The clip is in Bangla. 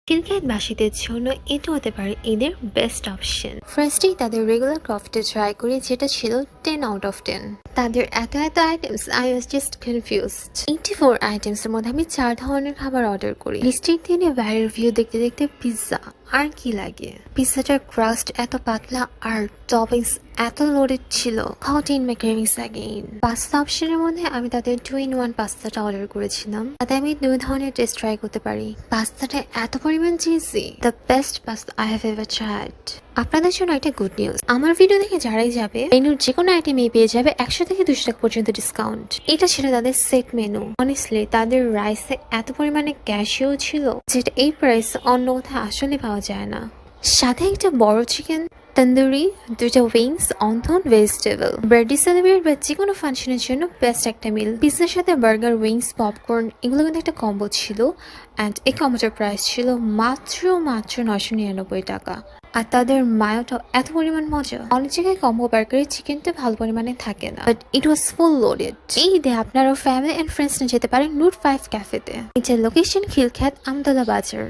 খিলখিলাবাসীদের জন্য এটা হতে পারে এদের বেস্ট অপশন। ফার্স্টেই তাদের রেগুলার কফিটা ট্রাই করি, যেটা ছিল 10 আউট অফ 10। তাদের এত items, I was just confused. 84 items এর মধ্যে আমি 4 ধরনের খাবার অর্ডার করি। লিস্টের দিনে বাইরের ভিউ দেখতে দেখতে পিৎজা, আর কি লাগে। পিৎজাটার ক্রাস্ট এত পাতলা আর টপিংস এত লোডেড ছিল। Hot in my cravings again. Pasta অপশনের মধ্যে আমি তাদের 2-in-1 পাস্তাটা অর্ডার করেছিলাম, তাতে আমি 2 ধরনের টেস্ট ট্রাই করতে পারি। পাস্তাটা এত পরিমাণ cheesy, the best pasta I have ever tried. আপনাদের জন্য একটা গুড নিউজ, আমার ভিডিও দেখে যারাই যাবে মেনুর যে কোনো আইটেমে পেয়ে যাবে 100 থেকে 200 টাকা পর্যন্ত ডিসকাউন্ট। এটা ছিল তাদের সেট মেনু। অনেস্টলি তাদের রাইসে এত পরিমাণে ক্যাশিও ছিল, যেটা এই প্রাইস অন্য কোথাও আসলে পাওয়া যায় না। সাথে একটা বড় চিকেন তন্দুরি, 2টা wings, wonton vegetable. Birthday celebrate বা যে কোনো ফাংশনের জন্য বেস্ট একটা মিল। পিৎজার সাথে বার্গার, উইংস, পপকর্ন এগুলো কিন্তু একটা কম্বো ছিল, অ্যান্ড এই কম্বোটার প্রাইস ছিল মাত্র 999 টাকা। আর তাদের মায়োটাও এত পরিমাণ মজা। অনেক জায়গায় কম্বো বার্গারের চিকেনটা ভালো পরিমাণে থাকে না, but it was full loaded. এই ঈদে আপনারা ফ্যামিলি অ্যান্ড ফ্রেন্ডস নিয়ে যেতে পারেন নূর 5 ক্যাফেতে। এটার লোকেশন খিলখ্যাত আমতলা বাজার।